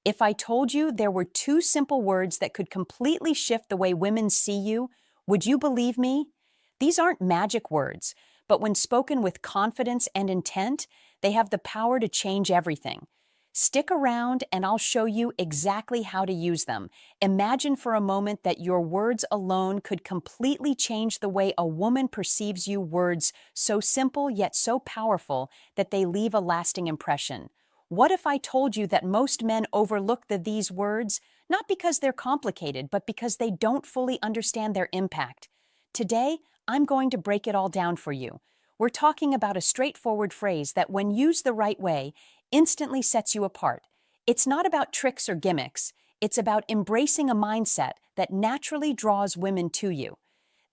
If I told you there were two simple words that could completely shift the way women see you, would you believe me? These aren't magic words, but when spoken with confidence and intent, they have the power to change everything. Stick around and I'll show you exactly how to use them. Imagine for a moment that your words alone could completely change the way a woman perceives you. Words so simple yet so powerful that they leave a lasting impression. What if I told you that most men overlook these words, not because they're complicated, but because they don't fully understand their impact? Today, I'm going to break it all down for you. We're talking about a straightforward phrase that, when used the right way, instantly sets you apart. It's not about tricks or gimmicks. It's about embracing a mindset that naturally draws women to you.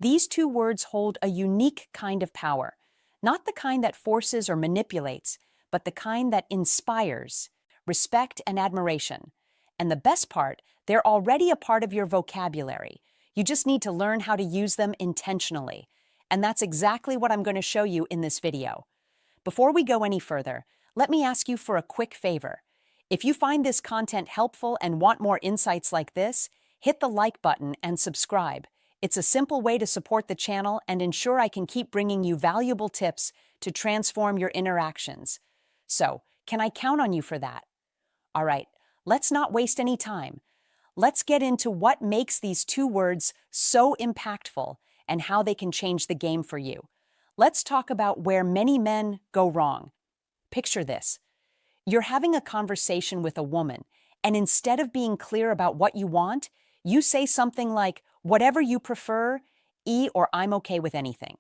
These two words hold a unique kind of power, not the kind that forces or manipulates, but the kind that inspires respect and admiration. And the best part, they're already a part of your vocabulary. You just need to learn how to use them intentionally. And that's exactly what I'm going to show you in this video. Before we go any further, let me ask you for a quick favor. If you find this content helpful and want more insights like this, hit the like button and subscribe. It's a simple way to support the channel and ensure I can keep bringing you valuable tips to transform your interactions. So, can I count on you for that? All right, let's not waste any time. Let's get into what makes these two words so impactful and how they can change the game for you. Let's talk about where many men go wrong. Picture this. You're having a conversation with a woman, and instead of being clear about what you want, you say something like, "Whatever you prefer, or I'm okay with anything."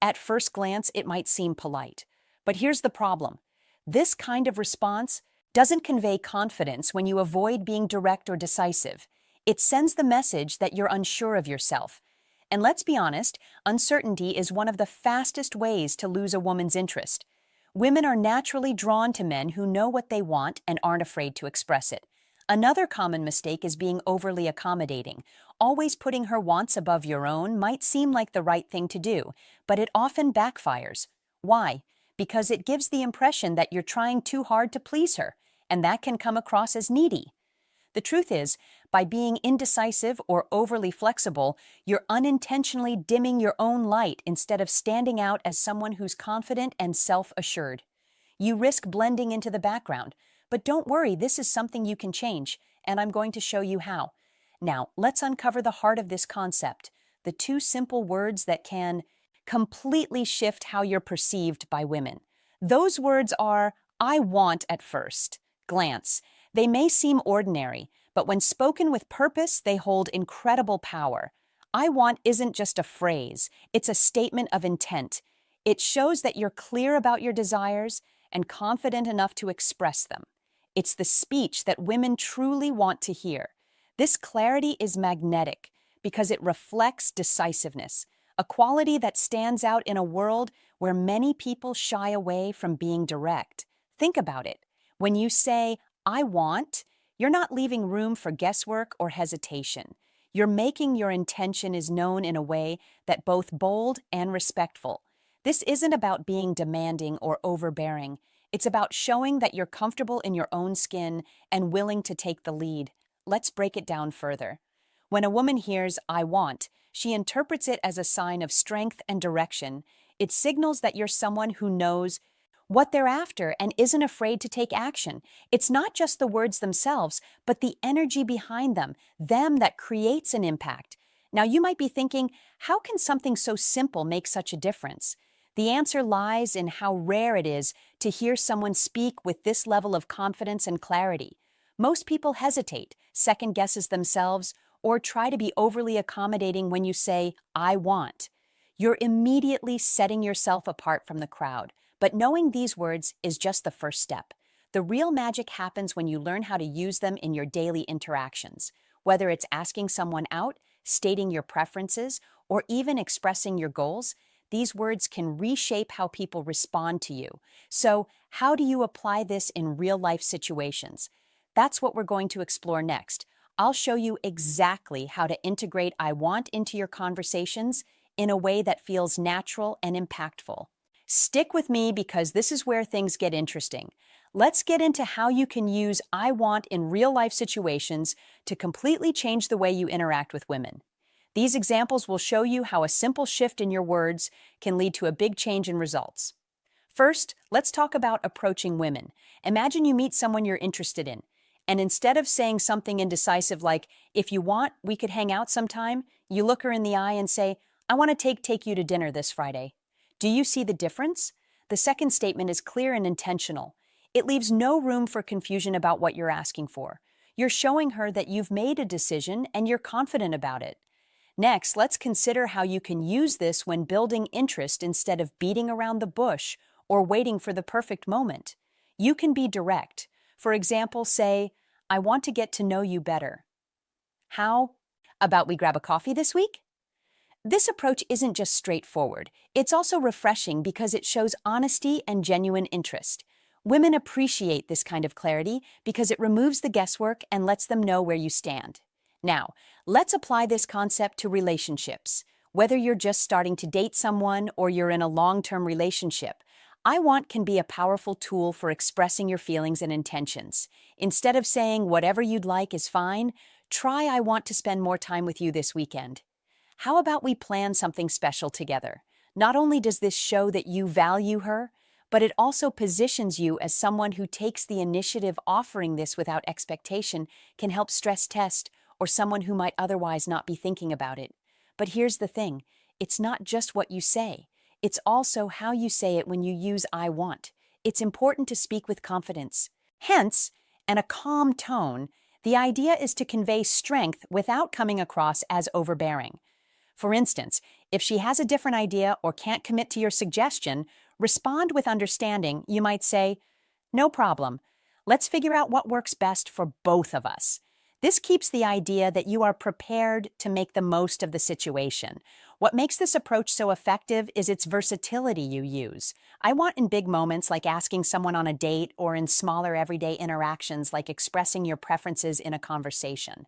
At first glance, it might seem polite. But here's the problem. This kind of response doesn't convey confidence when you avoid being direct or decisive. It sends the message that you're unsure of yourself. And let's be honest, uncertainty is one of the fastest ways to lose a woman's interest. Women are naturally drawn to men who know what they want and aren't afraid to express it. Another common mistake is being overly accommodating. Always putting her wants above your own might seem like the right thing to do, but it often backfires. Why? Because it gives the impression that you're trying too hard to please her, and that can come across as needy. The truth is, by being indecisive or overly flexible, you're unintentionally dimming your own light instead of standing out as someone who's confident and self-assured. You risk blending into the background, but don't worry, this is something you can change, and I'm going to show you how. Now, let's uncover the heart of this concept, the two simple words that can completely shift how you're perceived by women. Those words are, "I want" at first glance. They may seem ordinary, but when spoken with purpose, they hold incredible power. "I want" isn't just a phrase, it's a statement of intent. It shows that you're clear about your desires and confident enough to express them. It's the speech that women truly want to hear. This clarity is magnetic because it reflects decisiveness, a quality that stands out in a world where many people shy away from being direct. Think about it. When you say, "I want," you're not leaving room for guesswork or hesitation. You're making your intention is known in a way that both bold and respectful. This isn't about being demanding or overbearing. It's about showing that you're comfortable in your own skin and willing to take the lead. Let's break it down further. When a woman hears "I want," she interprets it as a sign of strength and direction. It signals that you're someone who knows what they're after and isn't afraid to take action. It's not just the words themselves, but the energy behind them that creates an impact. Now, you might be thinking, how can something so simple make such a difference? The answer lies in how rare it is to hear someone speak with this level of confidence and clarity. Most people hesitate, second guesses themselves, or try to be overly accommodating when you say, "I want." You're immediately setting yourself apart from the crowd. But knowing these words is just the first step. The real magic happens when you learn how to use them in your daily interactions. Whether it's asking someone out, stating your preferences, or even expressing your goals, these words can reshape how people respond to you. So, how do you apply this in real-life situations? That's what we're going to explore next. I'll show you exactly how to integrate "I want" into your conversations in a way that feels natural and impactful. Stick with me because this is where things get interesting. Let's get into how you can use I want in real-life situations to completely change the way you interact with women. These examples will show you how a simple shift in your words can lead to a big change in results. First, let's talk about approaching women. Imagine you meet someone you're interested in, and instead of saying something indecisive like, if you want, we could hang out sometime, you look her in the eye and say, I want to take you to dinner this Friday. Do you see the difference? The second statement is clear and intentional. It leaves no room for confusion about what you're asking for. You're showing her that you've made a decision and you're confident about it. Next, let's consider how you can use this when building interest instead of beating around the bush or waiting for the perfect moment. You can be direct. For example, say, I want to get to know you better. How about we grab a coffee this week? This approach isn't just straightforward. It's also refreshing because it shows honesty and genuine interest. Women appreciate this kind of clarity because it removes the guesswork and lets them know where you stand. Now, let's apply this concept to relationships. Whether you're just starting to date someone or you're in a long-term relationship, I want can be a powerful tool for expressing your feelings and intentions. Instead of saying whatever you'd like is fine, try I want to spend more time with you this weekend. How about we plan something special together? Not only does this show that you value her, but it also positions you as someone who takes the initiative. Offering this without expectation can help stress test or someone who might otherwise not be thinking about it. But here's the thing, it's not just what you say. It's also how you say it when you use I want. It's important to speak with confidence. Hence, and a calm tone, the idea is to convey strength without coming across as overbearing. For instance, if she has a different idea or can't commit to your suggestion, respond with understanding. You might say, no problem. Let's figure out what works best for both of us. This keeps the idea that you are prepared to make the most of the situation. What makes this approach so effective is its versatility you use. I want in big moments like asking someone on a date or in smaller everyday interactions like expressing your preferences in a conversation.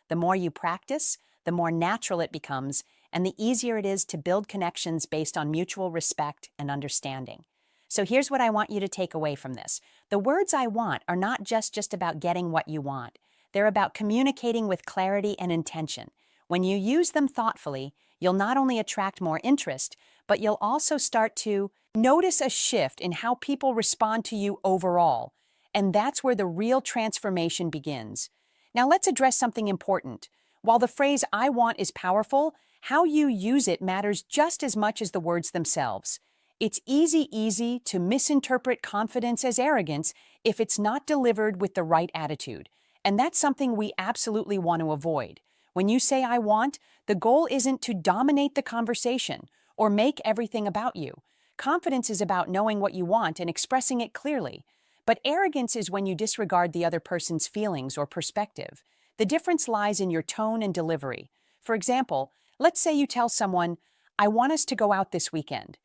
The more you practice, the more natural it becomes, and the easier it is to build connections based on mutual respect and understanding. So here's what I want you to take away from this. The words I want are not just about getting what you want. They're about communicating with clarity and intention. When you use them thoughtfully, you'll not only attract more interest, but you'll also start to notice a shift in how people respond to you overall. And that's where the real transformation begins. Now let's address something important. While the phrase I want is powerful, how you use it matters just as much as the words themselves. It's easy to misinterpret confidence as arrogance if it's not delivered with the right attitude. And that's something we absolutely want to avoid. When you say I want, the goal isn't to dominate the conversation or make everything about you. Confidence is about knowing what you want and expressing it clearly. But arrogance is when you disregard the other person's feelings or perspective. The difference lies in your tone and delivery. For example, let's say you tell someone, I want us to go out this weekend.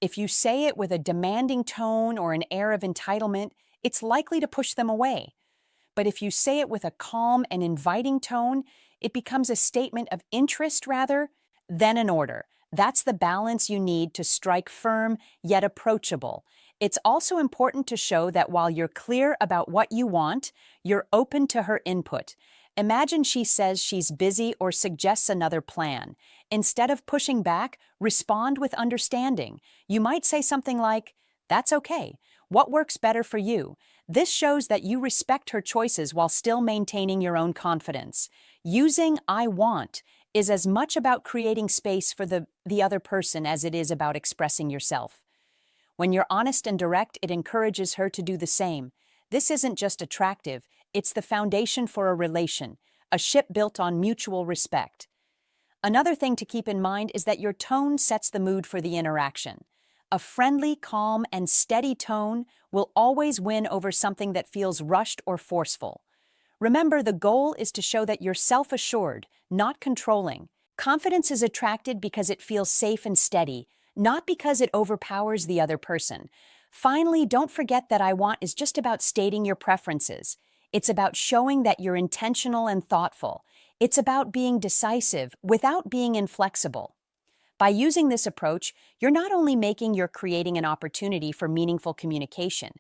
If you say it with a demanding tone or an air of entitlement, it's likely to push them away. But if you say it with a calm and inviting tone, it becomes a statement of interest rather than an order. That's the balance you need to strike firm yet approachable. It's also important to show that while you're clear about what you want, you're open to her input. Imagine she says she's busy or suggests another plan. Instead of pushing back, respond with understanding. You might say something like, that's okay. What works better for you? This shows that you respect her choices while still maintaining your own confidence. Using I want is as much about creating space for the other person as it is about expressing yourself. When you're honest and direct, it encourages her to do the same. This isn't just attractive, it's the foundation for a relation, a ship built on mutual respect. Another thing to keep in mind is that your tone sets the mood for the interaction. A friendly, calm, and steady tone will always win over something that feels rushed or forceful. Remember, the goal is to show that you're self-assured, not controlling. Confidence is attracted because it feels safe and steady, not because it overpowers the other person. Finally, don't forget that I want is just about stating your preferences. It's about showing that you're intentional and thoughtful. It's about being decisive without being inflexible. By using this approach, you're not only you're creating an opportunity for meaningful communication.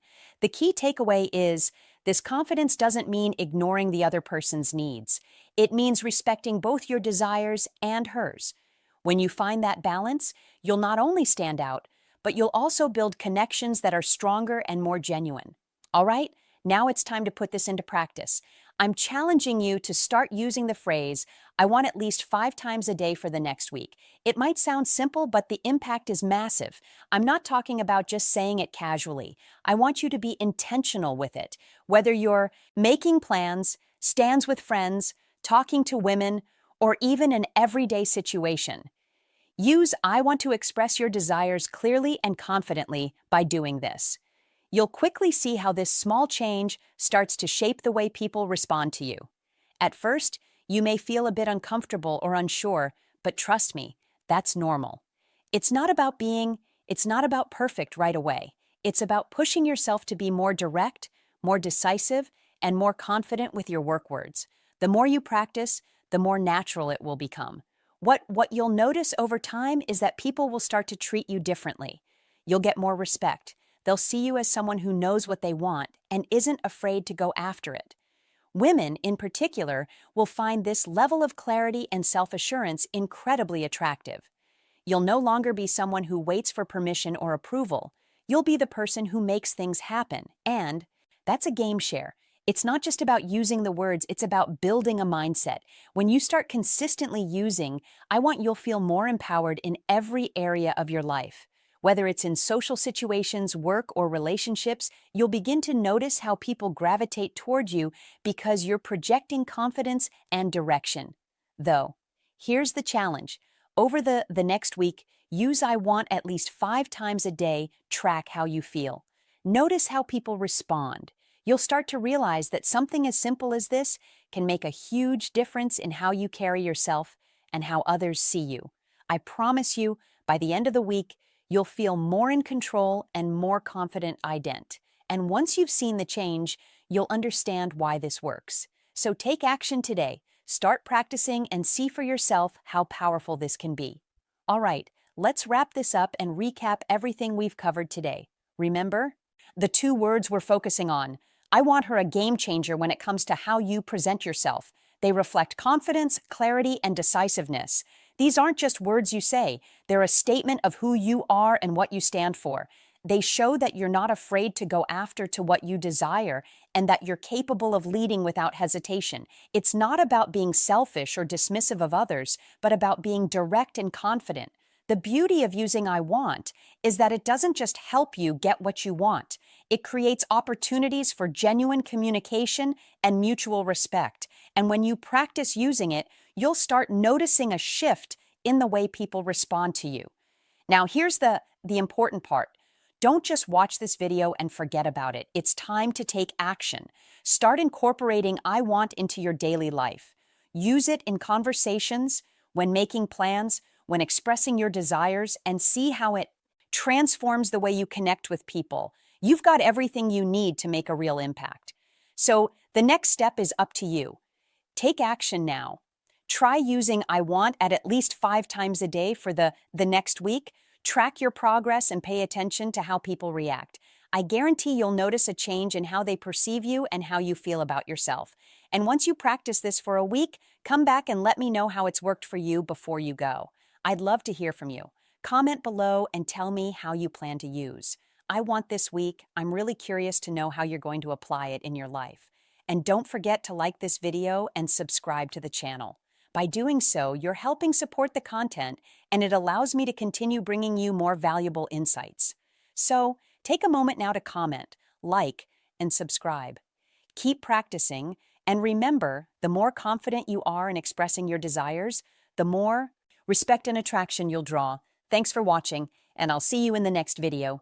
The key takeaway is this confidence doesn't mean ignoring the other person's needs. It means respecting both your desires and hers. When you find that balance, you'll not only stand out, but you'll also build connections that are stronger and more genuine. All right, now it's time to put this into practice. I'm challenging you to start using the phrase, I want at least 5 times a day for the next week. It might sound simple, but the impact is massive. I'm not talking about just saying it casually. I want you to be intentional with it. Whether you're making plans, stands with friends, talking to women, or even an everyday situation. Use I want to express your desires clearly and confidently by doing this. You'll quickly see how this small change starts to shape the way people respond to you. At first, you may feel a bit uncomfortable or unsure, but trust me, that's normal. It's not about perfect right away. It's about pushing yourself to be more direct, more decisive, and more confident with your work words. The more you practice, the more natural it will become. What you'll notice over time is that people will start to treat you differently. You'll get more respect. They'll see you as someone who knows what they want and isn't afraid to go after it. Women, in particular, will find this level of clarity and self-assurance incredibly attractive. You'll no longer be someone who waits for permission or approval. You'll be the person who makes things happen, and that's a game share. It's not just about using the words, it's about building a mindset. When you start consistently using, I want you'll feel more empowered in every area of your life. Whether it's in social situations, work, or relationships, you'll begin to notice how people gravitate toward you because you're projecting confidence and direction. Though, here's the challenge. Over the next week, use I want at least 5 times a day, track how you feel. Notice how people respond. You'll start to realize that something as simple as this can make a huge difference in how you carry yourself and how others see you. I promise you, by the end of the week, you'll feel more in control and more confident ident. And once you've seen the change, you'll understand why this works. So take action today. Start practicing and see for yourself how powerful this can be. All right, let's wrap this up and recap everything we've covered today. Remember? The 2 words we're focusing on. I want her a game changer when it comes to how you present yourself. They reflect confidence, clarity, and decisiveness. These aren't just words you say. They're a statement of who you are and what you stand for. They show that you're not afraid to go after to what you desire and that you're capable of leading without hesitation. It's not about being selfish or dismissive of others, but about being direct and confident. The beauty of using I want is that it doesn't just help you get what you want. It creates opportunities for genuine communication and mutual respect. And when you practice using it, you'll start noticing a shift in the way people respond to you. Now, here's the important part. Don't just watch this video and forget about it. It's time to take action. Start incorporating I want into your daily life. Use it in conversations, when making plans, when expressing your desires, and see how it transforms the way you connect with people. You've got everything you need to make a real impact. So the next step is up to you. Take action now. Try using I want at least 5 times a day for the next week. Track your progress and pay attention to how people react. I guarantee you'll notice a change in how they perceive you and how you feel about yourself. And once you practice this for a week, come back and let me know how it's worked for you before you go. I'd love to hear from you. Comment below and tell me how you plan to use I want this week. I'm really curious to know how you're going to apply it in your life. And don't forget to like this video and subscribe to the channel. By doing so, you're helping support the content, and it allows me to continue bringing you more valuable insights. So, take a moment now to comment, like, and subscribe. Keep practicing, and remember, the more confident you are in expressing your desires, the more respect and attraction you'll draw. Thanks for watching, and I'll see you in the next video.